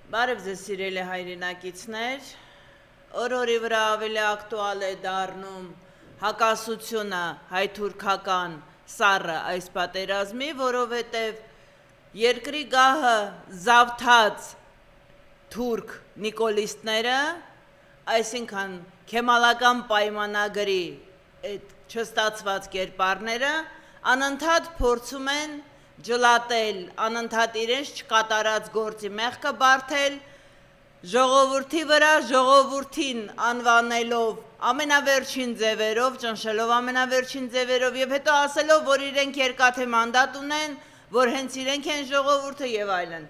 Բարև ձեզ սիրելի հայրենակիցներ, օրորի վրա ավելի ակտուալ է դառնում հակասությունը հայ-թուրքական սառը այս պատերազմի, որովհետև երկրի գահը զավթած թուրք նիկոլիստները, այսինքն քեմալական պայմանագրի այդ չստացված կերպարները անընդհատ փորձում են ջլատել, անընդհատ իրենց չկատարած գործի մեղքը բարթել, ժողովրդի վրա, ժողովրդին անվանելով ամենավերջին ձևերով, ճնշելով ամենավերջին ձևերով եւ հետո ասելով, որ իրենք երկաթե մանդատ ունեն, որ հենց իրենք են ժողովուրդը եւ այլն։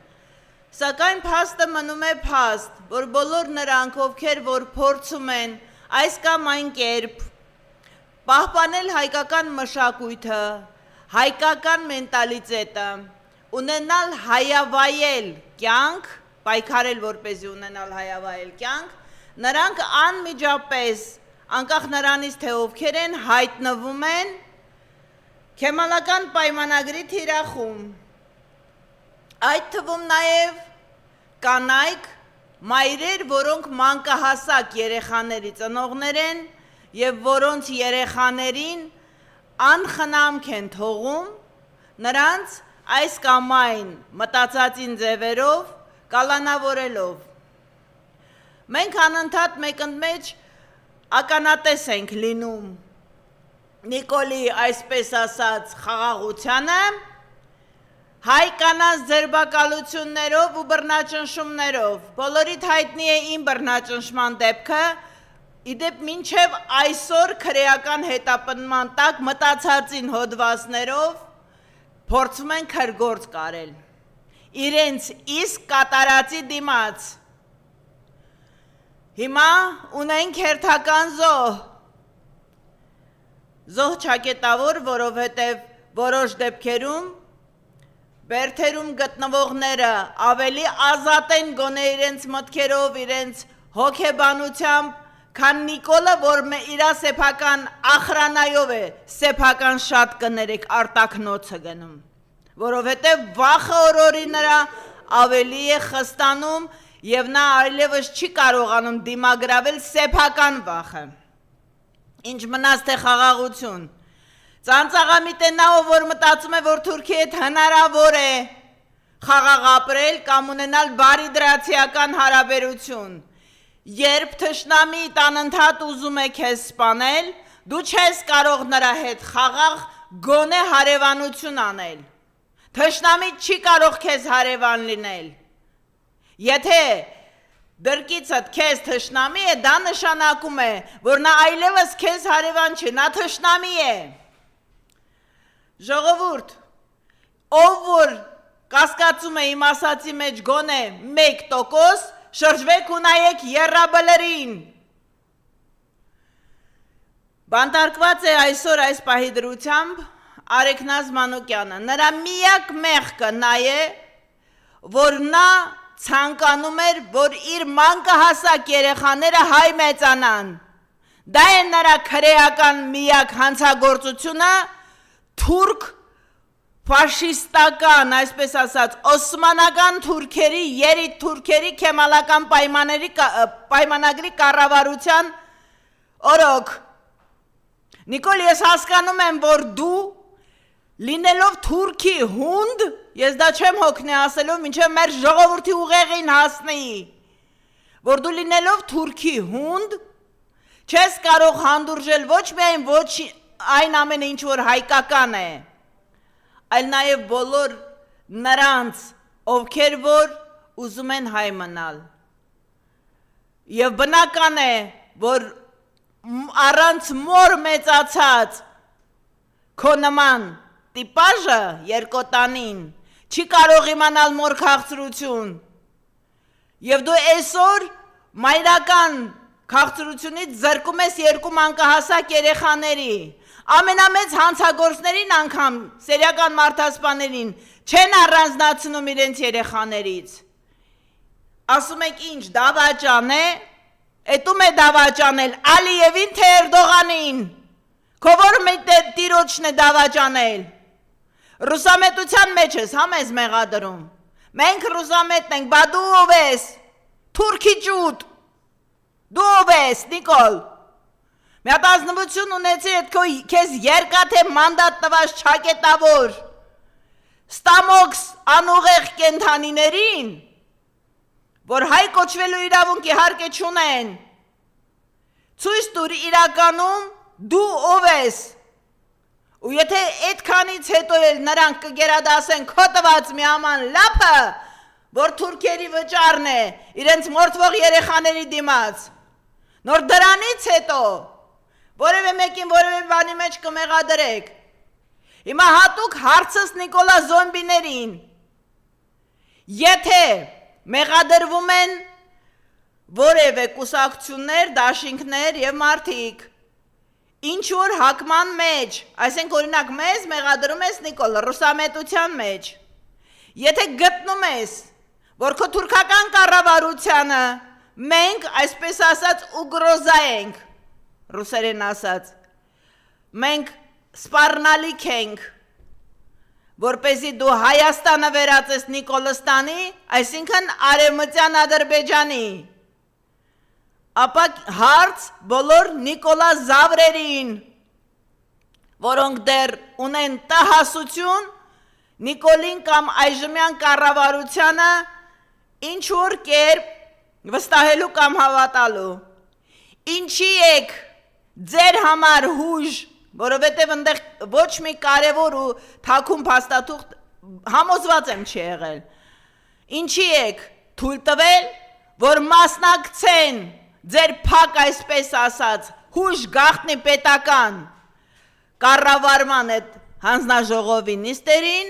Սակայն փաստը մնում է փաստ, որ բոլոր նրանք, ովքեր որ փորձում են այս կամ այն կերպ պահպանել հայկական մշակույթը, հայկական մենտալիտետը, ունենալ հայավայել կյանք, պայքարել որպեսզի ունենալ հայավայել կյանք, նրանք անմիջապես, անկախ նրանից թե ովքեր են, հայտնվում են քեմալական պայմանագրի թիրախում, այդ թվում նաև կանայք, մայրեր, որոնք մանկահասակ երեխաների ծնողներ են և որոնց երեխաներին անխնամք են թողում, նրանց այս կամ այն մտածածին ձևերով կալանավորելով։ Մենք անընդհատ մեկընդմեջ ականատես ենք լինում Նիկոլի այսպես ասած խաղաղությանը, հայ կանանց ձերբակալություններով ու բռնաճնշումներով, բոլորիդ հայտնի է իմ բռնաճնշման դեպքը, իդեպ մինչև այսօր քրեական հետապնդման տակ մտածածին հոդվածներով փորձում են քրգործ կարել, իրենց իսկ կատարածի դիմաց։ Հիմա ունենք հերթական զոհ ճակետավոր, որովհետև որոշ դեպքերում բերդերում գտնվողները ավելի ազատ են գոնե իրենց մտքերով, իրենց հոգեբանությամբ, քան Նիկոլը, որ իր սեփական ախրանայով է սեփական շատ կներեք արտակնոցը գնում, որովհետև վախը օրորի նրա ավելի է խստանում և նա այլևս չի կարողանում դիմագրավել սեփական վախը, ինչ մնաց թե խաղաղություն, ծանծաղամիտ է նա, որ մտածում է, որ Թուրքի հետ հնարավոր է խաղաղ ապրել կամ ունենալ բարիդրացիական հարաբերություն, երբ թշնամիդ անընդհատ ուզում է քեզ սպանել, դու չես կարող նրա հետ խաղաղ գոնե հարևանություն անել, թշնամիդ չի կարող քեզ հարևան լինել, եթե դրկիցդ քեզ թշնամի է, դա նշանակում է, որ նա այլևս քեզ հարևան չէ, նա թշնամի է։ Ժողովուրդ, ով որ կասկածում է իմ ասացի մեջ գոնե 1%, շրջվեք ու նայեք եռաբլրին։ Բանտարկված է այսօր այս պահի դրությամբ Արեգնազ Մանուկյանը, նրա միակ մեղքը նա է, որ նա ցանկանում էր, որ իր մանկահասակ երեխաները հայ մեծանան, դա է նրա քրեական միակ հանցագործությունը, թուրք ֆաշիստական, այսպես ասած, օսմանական թուրքերի, երիտ թուրքերի քեմալական պայմանագրի կառավարության օրոք։ Նիկոլ, ես հասկանում եմ, որ դու լինելով թուրքի հունդ, ես դա չեմ հոգնի ասելով, մինչև մեր ժողովրդի ուղեղին հասնի, որ դու լինելով թուրքի հունդ, չես կարող հանդուրժել ոչ միայն ոչ այն ամենը ինչ որ հայկական է, այլ նաև բոլոր նրանց, ովքեր որ ուզում են հայ մնալ։ Եվ բնական է, որ առանց մոր մեծացած քո նման տիպաժը երկոտանին չի կարող իմանալ մոր քաղցրություն և դու այսօր մայրական քաղցրությունից զրկում ես երկու մանկահասակ երեխաների, ամենամեծ հանցագործներին անգամ սերիական մարդասպաներին չեն առանձնացնում իրենց երեխաներից, ասում եք ինչ դավաճան է, էտում է դավաճանել Ալիևին թե Էրդողանին, քո որ տիրոջն է դավաճանել, Ռուսամետության մեջ ես համ ես մեղադրում, Մենք ռուսամետն ենք, բա դու ով ես, թուրքի ջուտ, դու ով ես, Նիկոլ, մի հատ ազնվություն ունեցի էդ քեզ երկաթե մանդատ տված չակետավոր, ստամոքս անուղեղ կենթանիներին, որ հայ կոչվելու իրավունք իհարկե չունեն, ցույց տուր իրականում դու ով ես, ու եթե այդքանից հետո էլ նրանք կգերադասեն քո տված մի աման լափը, որ թուրքերի վճարն է, իրենց մորթվող երեխաների դիմաց, նոր դրանից հետո, որևէ մեկին որևէ բանի մեջ կմեղադրեք, հիմա հատուկ հարցս Նիկոլա զոմբիներին, եթե մեղադրվում են որևէ կուսակցություններ, դաշինքներ և մարդիկ, ինչ որ հակման մեջ, այսենք օրինակ մեզ մեղադրում ես Նիկոլ, ռուսամետության մեջ, եթե գտնում ես, որ քո թուրքական կառավարությանը մենք, այսպես ասած, ուգրոզա ենք, ռուսերեն ասած, մենք սպառնալիք ենք, որպեսզի դու Հայաստանը վերածես Նիկոլստանի, այսինքն Արևմտյան Ադրբեջանի, ապա հարց բոլոր Նիկոլա զավրերին, որոնք դեռ ունեն տհասություն, Նիկոլին կամ այժմյան կառավարությանը ինչ-որ կերպ վստահելու կամ հավատալու, ինչի եք ձեր համար հույժ, որովհետև ընդեղ ոչ մի կարևոր ու թաքուն փաստաթուղթ համոզված եմ չի եղել, ինչի եք թույլ տվել, որ մասնակցեն ձեր փակ այսպես ասած հույժ գաղտնի պետական կառավարման այդ հանձնաժողովի նիստերին,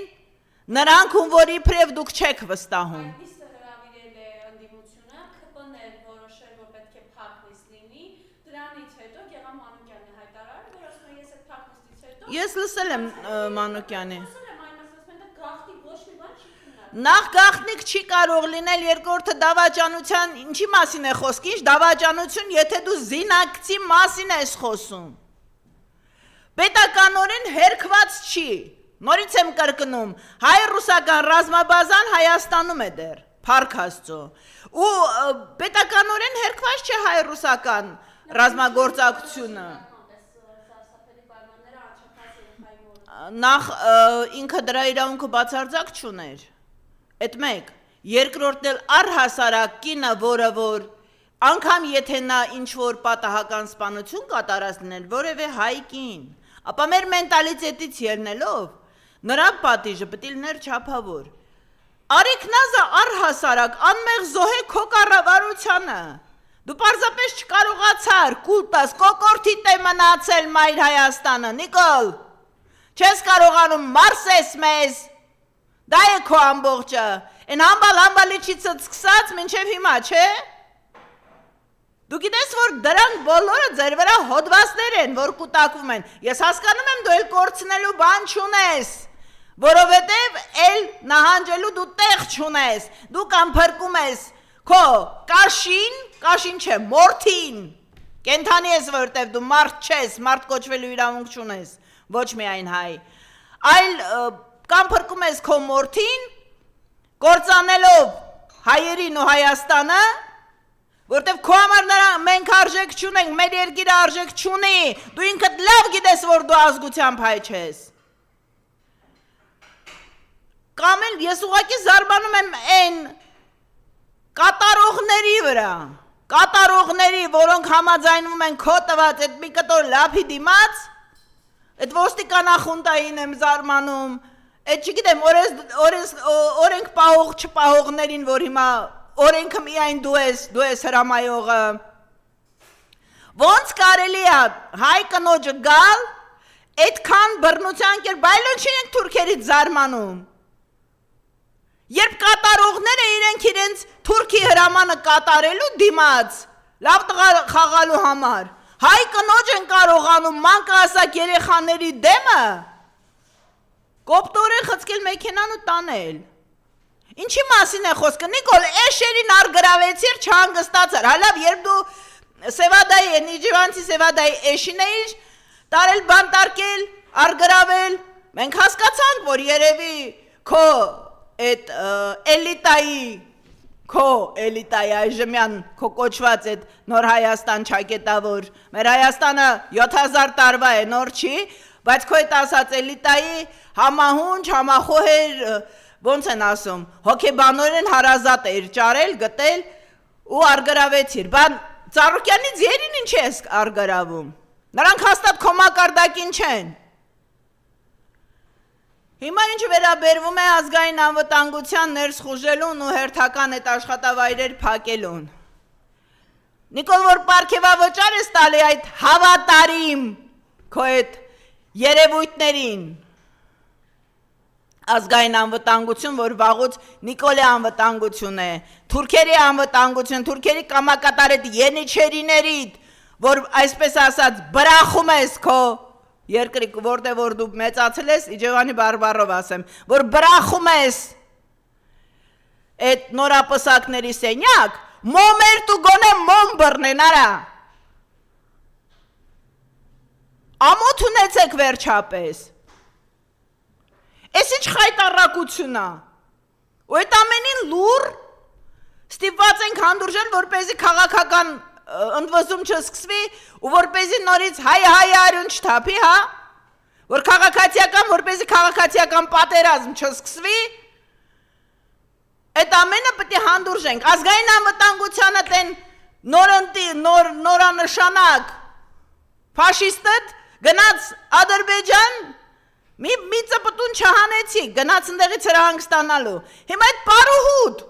նրանք ում որ իբրև դուք չեք վստահում։ Այդ նիստը հրավիրել է ընդդիմությունը, ԿՊՆ-ն որոշել, որ պետք է փակ նիստ լինի, դրանից հետո Գեղամ Մանուկյանը հայտարարել, որ ասում է ես այդ փակ նիստից հետո Ես լսել եմ Մանուկյանի։ Նախ գաղտնիք չի կարող լինել, երկրորդը դավաճանության ինչի մասին է խոսք, ինչ դավաճանություն, եթե դու զինակցի մասին ես խոսում։ Պետականորեն հերքված չի, նորից եմ կրկնում, հայ-ռուսական ռազմաբազան Հայաստանում է դեռ, փառք Աստծո, ու պետականորեն հերքված չէ հայ-ռուսական ռազմագործակցությունը։ Նախ ինքը դրա իրավունքը բացարձակ չուներ, այդ մեկ, երկրորդ էլ առհասարակ կինը, որը որ անգամ եթե նա ինչ-որ պատահական սպանություն կատարած լինել, որևէ հայ կին, ապա մեր մենտալիտետից ելնելով, նրա պատիժը պետք է լիներ չափավոր։ Արիկ Նազը առհասարակ անմեղ զոհե քո կառավարությանը, դու պարզապես չկարողացար կուլ տաս, կոկորդիդ է մնացել Մայր Հայաստանը, Նիկոլ, չես կարողանում մարսես մեզ, դա է քո ամբողջը, են համբալիչիցդ սկսած մինչև հիմա, չէ? Դու գիտես, որ դրանք բոլորը ձեր վրա հոդվածներ են, որ կուտակվում են, ես հասկանում եմ դու էլ կորցնելու բան չունես, որովհետև էլ նահանջելու դու տեղ չունես, դու կամ փրկում ես քո կաշին չէ, մորթին, կենթանի ես, որովհետև դու մարդ չես, մարդ կոչվելու իրավունք չունես, ոչ միայն հայ, այլ կամ փրկում ես քո մորթին, կործանելով հայերին ու Հայաստանը, որտև քո համար մենք արժեք չունենք, մեր երկիրը արժեք չունի, դու ինքդ լավ գիտես, որ դու ազգությամբ հայ չես։ Կամ էլ ես ուղղակի զարմանում եմ այն կատարողների վրա, որոնք համաձայնվում են քո տված այդ մի կտոր լափի դիմաց, այդ ոստիկանախունտային եմ զարմանում, այդ չգիտեմ, օրենք պահող չպահողներին, որ հիմա օրենքը միայն դու ես հրամայողը, ոնց կարելի է հայ կնոջը գալ, այդքան բռնության կերպ, այլոց չենք թուրքերից զարմանում, երբ կատարողները իրենց թուրքի հրամանը կատարելու դիմաց, լավ տղա խաղալու համար, հայ կնոջ են կարողանում մանկահասակ երեխաների դեմը, կոպտորեն խցկել մեքենան ու տանել։ Ինչի մասին է խոսքը, Նիկոլ, էշերին արգրավեցիր չհանգստացար, հալավ, երբ դու Սևադայի, Նիջիվանցի Սևադայի էշին էիր, տարել բանտարկել, արգրավել, մենք հասկացանք, որ երևի քո այդ էլիտայի քո էլիտայի այժմյան քո կոչված այդ նոր Հայաստան ճակետավոր մեր Հայաստանը 7000 տարվա է նոր չի բայց քո այդ ասած էլիտայի համահունչ համախոհեր ոնց են ասում հոգեբանորեն հարազատ էր ճարել գտել ու արգրավեցիր բան Ծառուկյանից երին ինչ ես արգրավում նրանք հաստատ քո մակարդակին չեն Հիմա ինչ վերաբերվում է ազգային անվտանգության ներս խուժելուն ու հերթական այդ աշխատավայրեր փակելուն։ Նիկոլ որ պարգևավճար ես տալի այդ հավատարիմ քո այդ երևույթներին ազգային անվտանգություն, որ վաղուց Նիկոլի անվտանգություն է, թուրքերի անվտանգություն, թուրքերի կամակատար այդ ենիչերիներիդ, որ այսպես ասած բրախում ես քո Երկրի որտեղ որ դու մեծացել ես, Իջևանի բարբառով ասեմ, որ բրախում ես այդ նորապսակների սենյակ, մոմեր դու գոնե մոմ բռնեն արա։ Ամոթ ունեցեք վերջապես։ Էս ինչ խայտառակություն է։ Ու այդ ամենին լուր ստիպված ենք հանդուրժել, որպեսզի քաղաքական ընդվզում չսկսվի ու որպեսզի նորից հայ արյուն չթափի, հա, որ քաղաքացիական, որպեսզի քաղաքացիական պատերազմ չսկսվի, այդ ամենը պետք է հանդուրժենք, ազգային անվտանգությանը տեն նորանշանակ ֆաշիստըտ գնաց Ադրբեջան, մի ծպտուն չհանեցի, գնաց ընդեղից հրահանգ ստանալու, հիմա այդ պարուհուտ,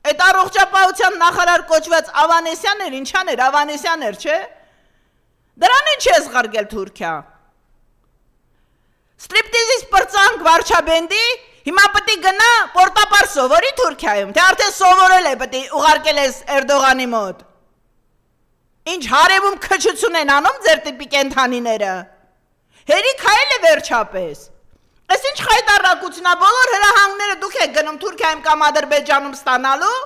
Այդ առողջապահության նախարար կոչված Ավանեսյանն էր, ինչան էր, Ավանեսյան էր, չէ? Դրան ինչ ես ղարգել Թուրքիա? Ստրիպտիզից պրծանք վարչաբենդի, հիմա պետք է գնա պորտապար սովորի Թուրքիայում, թե արդեն սովորել է, պետք է ուղարկել ես Էրդողանի մոտ։ Ինչ հարևում քչություն են անում ձեր տիպի կենդանիները։ Հերիք հայել է վերջապես։ Այս ինչ խայտառակություն է, բոլոր հրահանգները դուք եք գնում Թուրքիայում կամ Ադրբեջանում ստանալու,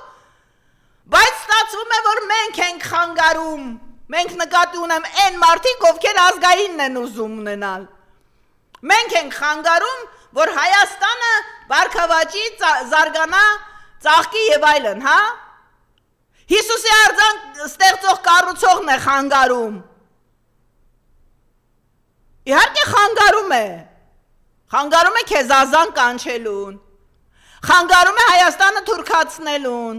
բայց ստացվում է, որ մենք ենք խանգարում, մենք նկատի ունեմ այն մարդիկ, ովքեր ազգայինն են ուզում ունենալ։ Մենք ենք խանգարում, որ Հայաստանը վարքավաճի, զարգանա, ծաղկի եւ այլն, հա? Հիսուսի արձան ստեղծող կառուցողն է խանգարում։ Իհարկե խանգարում է։ Խանգարում է քեզ ազան կանչելուն, խանգարում է Հայաստանը թուրքացնելուն,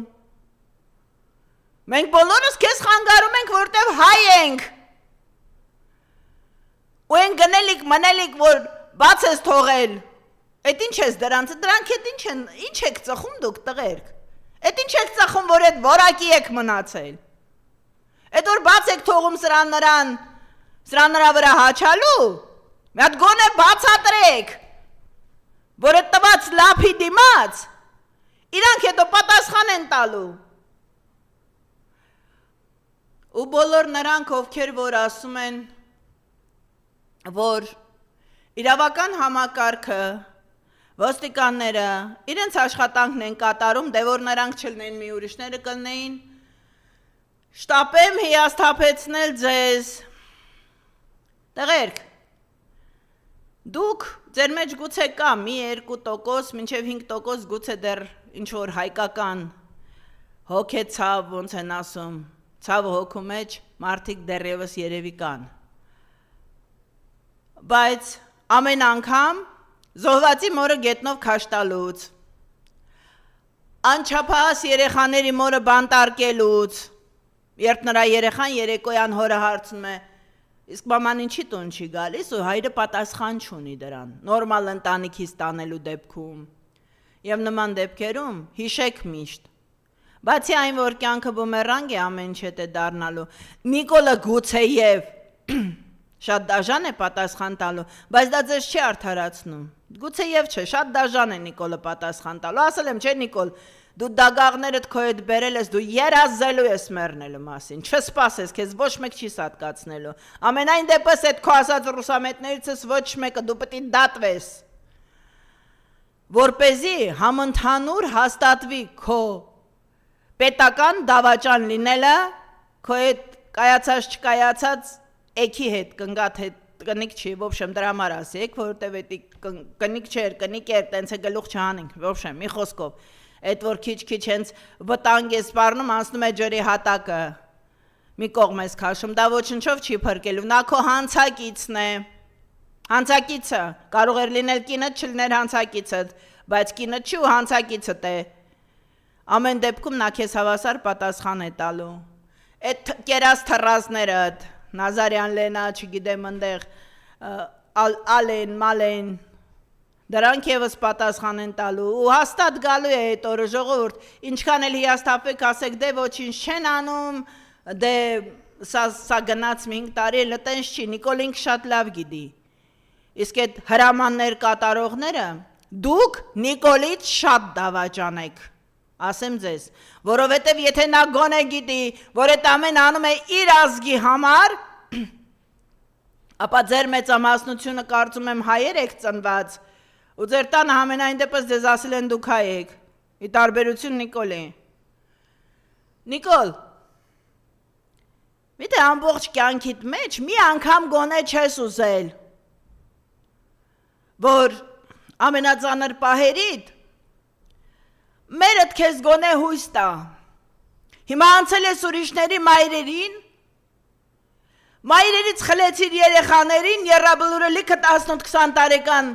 մենք բոլորս քեզ խանգարում ենք, որտև հայ ենք, ու են գնելիք, մնելիք, որ բաց ես թողել, այդ ինչ ես դրանց, դրանք էդ ինչ եք ծխում դուք տղերք, այդ ինչ եք ծխում, որ այդ որակի եք մնացել, այդ որ բաց եք թողում սրան նրա վրա հաչալու, մի հատ գոնե բացատրեք, որ այդ տված լափի դիմաց, իրանք հետո պատասխան են տալու։ Ու բոլոր նրանք, ովքեր որ ասում են, որ իրավական համակարգը, ոստիկանները, իրենց աշխատանքն են կատարում, դե որ նրանք չլնեն մի ուրիշները կլնեին, շտապեմ հիասթափեցնել ձեզ, տղերք, դուք ձեր մեջ գուցե կա մի 2%, մինչև 5% գուցե դեռ ինչ-որ հայկական հոգեցավ, ոնց են ասում, ցավը հոգու մեջ մարդիկ դեռևս երևի կան։ Բայց ամեն անգամ զոհվածի մորը գետնով քաշտալուց, անչափահաս երեխաների մորը բանտարկելուց, երբ նրա երեխան երեկոյան հորը հարցնում է, իսկ մաման ինչի տուն չի գալիս ու հայրը պատասխան չունի դրան, նորմալ ընտանիքից տանելու դեպքում և նման դեպքերում հիշեք միշտ, բացի այն, որ կյանքը բումերանգ է ամեն ինչ հետ է դառնալու, Նիկոլը գուցեև շատ դաժան է պատասխան տալու, բայց դա ձեզ չի արդարացնում, գուցեև չէ, շատ դաժան է Նիկոլը պատասխան տալու, ասել եմ, չէ Նիկոլ, դու դագաղներդ քո հետ բերել ես, դու երազելու ես մեռնելու մասին, չսպասես, քեզ ոչ մեկ չի սատկացնելու, ամենայն դեպս այդ քո ասած ռուսամետներիցս ոչ մեկը դու պետք է դատվես, որպեսզի համընդհանուր հաստատվի քո պետական դավաճան լինելը, քո հետ կայացած չկայացած էքի հետ, կնգատ հետ կնիկ չի, в общем, դրա համար ասեք, որովհետև էդի կնիկ էր, տենց է գլուխ չհանենք, в общем, մի խոսքով, այդ որ քիչ հենց վտանգ է սպառնում, անցնում է ջրի հատակը, մի կողմ ես քաշում, դա ոչնչով չի փրկելու, նա քո հանցակիցն է, հանցակիցը, կարող էր լինել կինդ, չլիներ հանցակիցդ, բայց կինդ չի ու հանցակիցդ է, ամեն դեպքում նա քեզ հավասար պատասխան է տալու, այդ կերած թռազներդ, Նազարյան Լենա, չգիտեմ ընդեղ, Ալեն, Մալեն, դրանք եւս պատասխան են տալու ու հաստատ գալու է այդ օրը ժողովուրդ, ինչքան էլ հիասթափեք, ասեք դե ոչինչ չեն անում, դե սա գնաց 5 տարի, էլ տենց չի, Նիկոլինք շատ լավ գիտի, իսկ այդ հրամաններ կատարողները, դուք Նիկոլից շատ դավաճան եք, ասեմ ձեզ, որովհետև եթե նա գոնե գիտի, որ այդ ամեն անում է իր ազգի համար, ապա ձեր մեծամասնությունը կարծում եմ հայեր եք ծնված, ու ձեր տանը համենայն դեպս ձեզ ասել են դուք հայ եք, ի տարբերություն Նիկոլի։ Նիկոլ, միտե ամբողջ կյանքիդ մեջ մի անգամ գոնե չես ուզել, որ ամենածանր պահերիդ մերդ քեզ գոնե հույս տա, հիմա անցել ես ուրիշների մայրերին, մայրերից խլեցիր երեխաներին, եռաբլուրը լիքը 18-20 տարեկան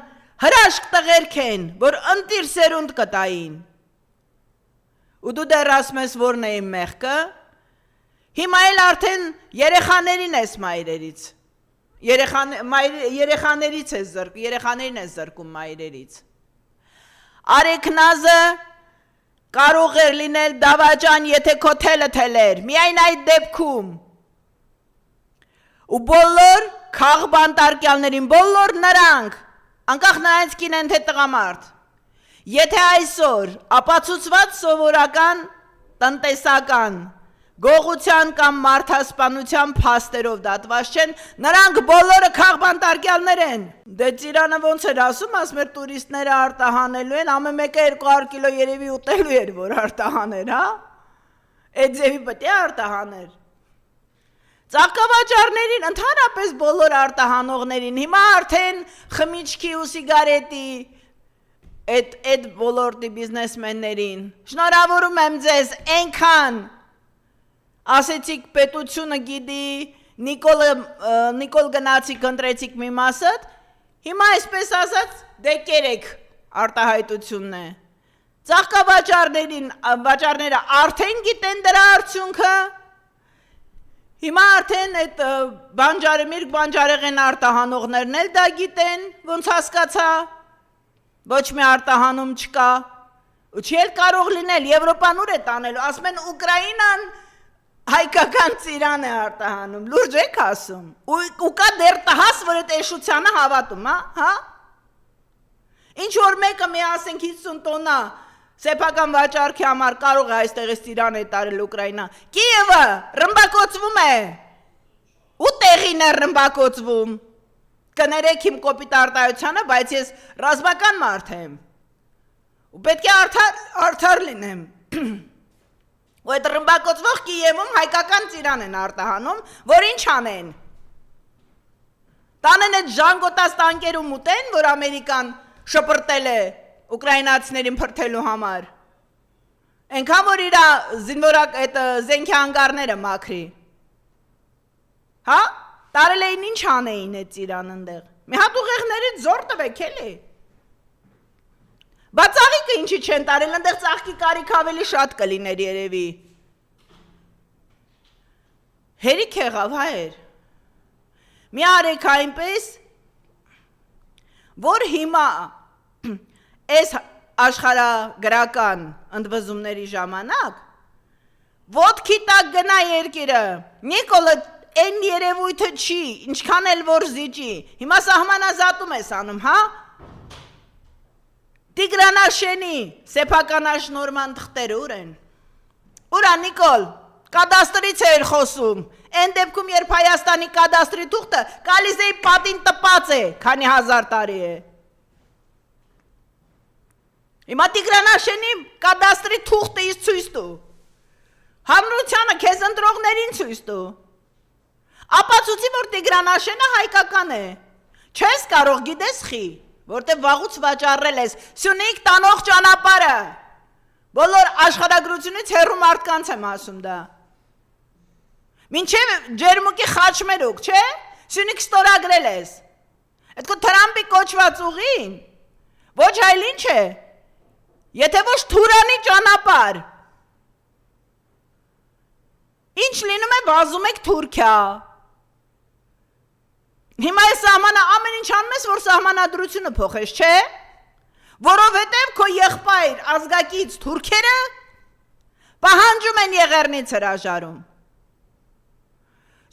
հրաշք տղերք են, որ ընտիր սերունդ կտային, ու դու դեռ ասում ես որն է իմ մեղքը, հիմա էլ արդեն երեխաներին ես մայրերից, երեխաներին ես զրկում մայրերից, Արեքնազը կարող էր լինել դավաճան, եթե քո թելը թելեր, միայն այդ դեպքում, ու բոլոր քաղբանտարկյալներին, բոլոր նրանք, անկախ նրանց կին են թե տղամարդ, եթե այսօր ապացուցված սովորական տնտեսական, գողության կամ մարդասպանության փաստերով դատված չեն, նրանք բոլորը քաղբանտարկյալներ են, դե Ծիրանը ոնց էր ասում, ասում էր տուրիստները արտահանելու են, ամեն մեկը 200 կիլո երևի ուտելու էր, որ արտահաներ, հա, այդ ձևի պետք է արտահաներ, ծաղկավաճառներին, ընդհանրապես բոլոր արտահանողներին, հիմա արդեն խմիչքի ու սիգարետի, այդ ոլորտի բիզնեսմեններին, շնորհավորում եմ ձեզ, այնքան ասեցիք պետությունը գիտի, Նիկոլ գնացիք ընտրեցիք մի մասըդ, հիմա այսպես ասած դե կերեք արտահայտությունն է, ծաղկավաճառները արդեն գիտեն դրա արդյունքը, հիմա արդեն այդ բանջարեմիրգ բանջարեղեն արտահանողներն էլ դա գիտեն, ոնց հասկացա, ոչ մի արտահանում չկա, ու չի էլ կարող լինել, Եվրոպան ուր է տանելու, ասում են Ուկրաինան հայկական ծիրան է արտահանում, լուրջ եք ասում, ու կա դեր տահաս, որ այդ էշությանը հավատում, հա, ինչ որ մեկը մի ասենք 50 տոննա սեփական վաճառքի համար կարող է այստեղից ծիրան է տարել Ուկրաինա, Կիևը ռմբակոծվում է, ու տեղին է ռմբակոծվում, կներեք իմ կոպիտ արտահայտությանը, բայց ես ռազմական մարդ եմ, ու պետք է արդար լինեմ, ու այդ ռմբակոծվող Կիևում հայկական ծիրան են արտահանում, որ ինչ անեն, տանեն այդ ժանգոտած տանկերում ուտեն, որ Ամերիկան շպրտել է ուկրաինացիներին փրթելու համար, այնքան որ իր զենքի անգարները մաքրի, հա, տարել էին ինչ անեին այդ ծիրան ընդեղ, մի հատ ուղեղներից զոր տվեք էլի, բա ծաղիկը ինչի չեն տարել, ընդեղ ծաղկի կարիք ավելի շատ կլիներ երևի, հերիք եղավ հայեր, մի արեք այնպես, որ հիմա այս աշխարհագրական ընդվզումների ժամանակ ոտքի տակ գնա երկիրը, Նիկոլը այն երևույթը չի, ինչքան էլ որ զիջի, հիմա սահմանազատում ես անում, հա, Տիգրանաշենի սեփականաշնորհման թղթերը ուր են, ուրա Նիկոլ, կադաստրից էր խոսում, այն դեպքում երբ Հայաստանի կադաստրի թուղթը Կալիզեի պատին տպած է, քանի 1000 տարի է, հիմա Տիգրանաշենի կադաստրի թուղթը իս ցույց տու, Հանրությանը քեզ ընտրողներին ցույց տու, Ապացուցի, որ Տիգրանաշենը հայկական է։ Չես կարող, գիտես խի, որտեղ վաղուց վաճառել ես Սյունիք տանող ճանապարհը։ Բոլոր աշխարհագրությունից հեռու մարդկանց եմ ասում դա։ Մինչև Ջերմուկի խաչմերուկ, չէ՞։ Սյունիք ստորագրել ես։ Այդ քո Թրամփի կոչված ուղին։ Ոչ այլ ինչ է։ Եթե ոչ Թուրանի ճանապարհ։ Ինչ լինում է, վազում եք Թուրքիա։ Հիմա այս սահմանը ամեն ինչ անում ես, որ սահմանադրությունը փոխես, չէ՞։ Որովհետև քո եղբայր ազգակից թուրքերը պահանջում են Եղեռնից հրաժարում։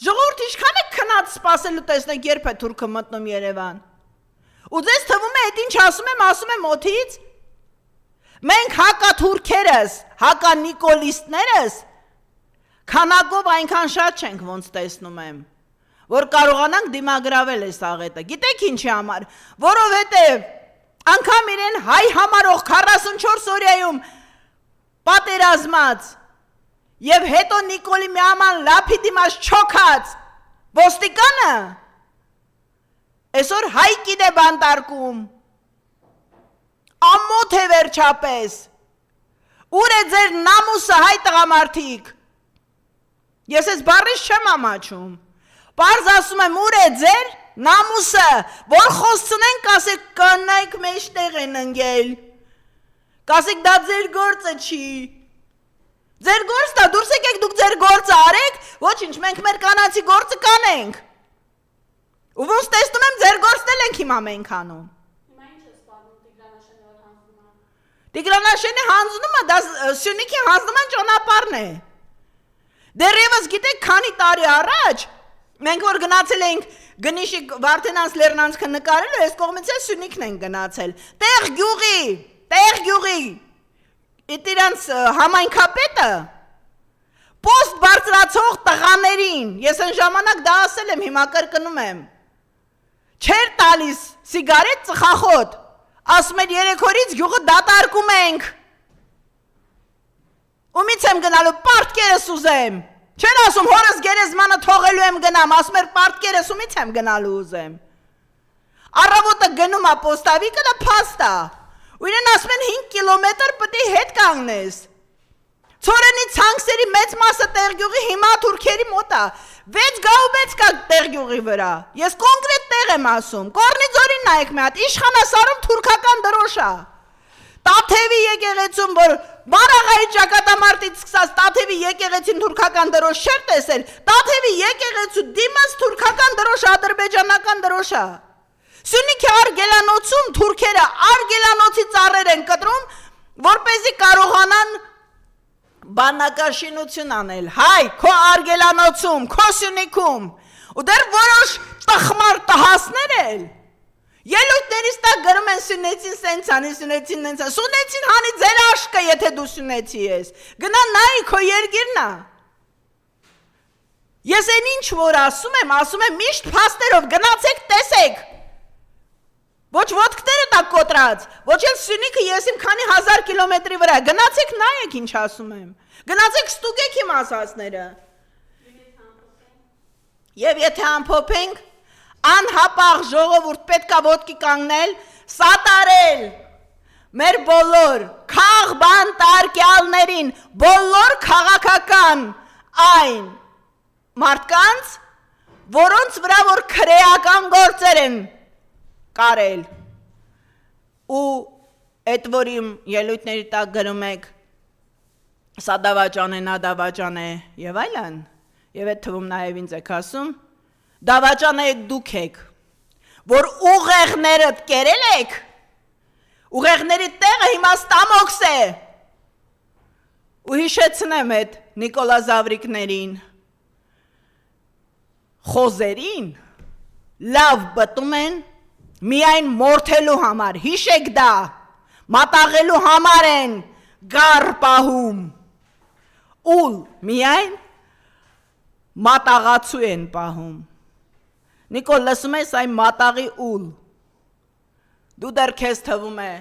Ժողովուրդ ինչքան է քնած սպասելու տեսնեք երբ է թուրքը մտնում Երևան։ Ու ձեզ թվում է այդ ինչ ասում եմ օթից։ Մենք հակաթուրքերս, հականիկոլիստներս քանակով այնքան շատ չենք ոնց տեսնում եմ, որ կարողանանք դիմագրավել այս աղետը։ Գիտեք ինչի համար, որովհետև անգամ իրեն հայ համարող 44 օրյայում պատերազմած եւ հետո Նիկոլի Միաման լափի դիմաց չոքած ոստիկանը այսօր հայկին է բանտարկում։ Ամոթ է վերջապես։ Ուր է ձեր նամուսը հայ տղամարդիկ։ Ես այս բառից չեմ ամաչում։ Պարզ ասում եմ ուր է ձեր նամուսը, որ խոսցնենք, կասեք կանայք մեջտեղ են ընկել։ Կասեք դա ձեր գործը չի։ Ձեր գործը, դուրս եկեք դուք ձեր գործը արեք, ոչինչ, մենք մեր կանացի գործը կանենք։ Ու ոնց տեսնում եմ ձեր գործն էլ ենք հիմա մենք անում։ Հիմա ինչ է սպառնում Տիգրանաշենը որ հանձնում է։ Տիգրանաշենի հանձնումը դա Սյունիքի հանձնման ճանապարհն է։ Դեռևս գիտեք քանի տարի առաջ մենք որ գնացել էինք Գնիշի Վարդենանց Լեռնանցքը նկարելու, այս կողմից է Սյունիքն են գնացել։ Տեղ գյուղի իրանց համայնքապետը պոստ բարձրացող տղաներին, ես այն ժամանակ դա ասել եմ, հիմա կրկնում եմ, չեր տալիս սիգարետ ծխախոտ, ասում էր 3 օրից գյուղը դատարկում ենք։ Ումից եմ գնալու, պարտքերս ուզեմ։ Չեն ասում հորս գերեզմանը թողելու եմ գնամ, ասում էր պարտքերս ումից եմ գնալու ուզեմ։ Առավոտը գնում է պոստավիկը դա փաստ է։ Ու իրեն ասում են 5 կիլոմետր պետք է հետ կանգնես։ Ցորենի ցանքսերի մեծ մասը Տեղգյուղի հիմա թուրքերի մոտ է։ 6 գաուբեց կա Տեղգյուղի վրա։ Ես կոնկրետ տեղ եմ ասում։ Կորնիձորին նայեք մի հատ, Իշխանասարում թուրքական դրոշ է։ Տաթևի եկեղեցում, որ Մարաղայի ճակատամարտից սկսած Տաթևի եկեղեցին թուրքական դրոշ չէր տեսել, Տաթևի եկեղեցու դիմաց թուրքական դրոշ, ադրբեջանական դրոշ է։ Սյունիքի Արգելանոցում թուրքերը Արգելանոցի ծառեր են կտրում, որպեսզի կարողանան բանակաշինություն անել։ Հայ, քո Արգելանոցում, քո Սյունիքում, ու դեռ որոշ տխմար տհասներ էլ ելույթներից տակ գրում են Սյունեցին սենց անի, Սյունեցին նենց անի, Սյունեցին հանի ձեր աշկը, եթե դու Սյունեցի ես, գնա նայի քո երկիրն է։ Ես այն ինչ որ ասում եմ միշտ փաստերով, գնացեք տեսեք։ Ոչ ոտքները տակ կոտրած, ոչ էլ Սյունիքը ես իմ քանի 1000 կիլոմետրի վրա, գնացեք նայեք ինչ ասում եմ, գնացեք ստուգեք իմ ասածները։ Եվ եթե ամփոփենք, անհապաղ ժողովուրդ պետք է ոտքի կանգնել, սատարել մեր բոլոր քաղբանտարկյալներին, բոլոր քաղաքական այն մարդկանց, որոնց վրա որ քրեական գործեր են կարել ու այդ որ իմ ելույթների տակ գրում եք սա դավաճան է, նա դավաճան է եւ այլն եւ այդ թվում նաեւ ինձ եք ասում դավաճանը դուք եք որ ուղեղներդ կերել եք ուղեղների տեղը հիմա ստամոքս է ու հիշեցնեմ այդ Նիկոլա Զավրիկներին խոզերին լավ բտում են միայն մորթելու համար, հիշեք դա, մատաղելու համար են գար պահում, ուլ միայն մատաղացու են պահում, Նիկոլ լսում ես այն մատաղի ուլ, դու դեռ քեզ թվում է,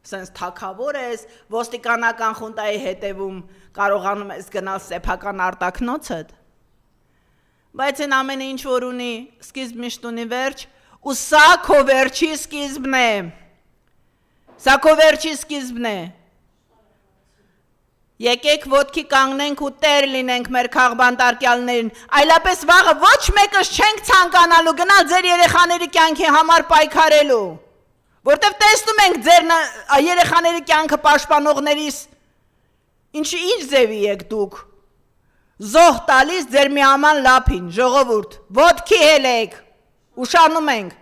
սենց թակավոր ես, ոստիկանական խունտայի հետևում կարողանում ես գնալ սեփական արտաքնոցդ, Բայց այն ամենը ինչ որ ունի, սկիզբ միշտ ունի վերջ, ու սա քո վերջի սկիզբն է։ Սա քո վերջի սկիզբն է։ Եկեք ոտքի կանգնենք ու տեր լինենք մեր քաղբանտարկյալներին, այլապես վաղը ոչ մեկս չենք ցանկանալու գնալ ձեր երեխաների կյանքի համար պայքարելու, որտեվ տեսնում ենք ձեր երեխաների կյանքը պաշտպանողներիս ինչ ձևի եք դուք, զոհ տալիս ձեր միաման լափին, ժողովուրդ, ոտքի հելեք, ուշանում ենք։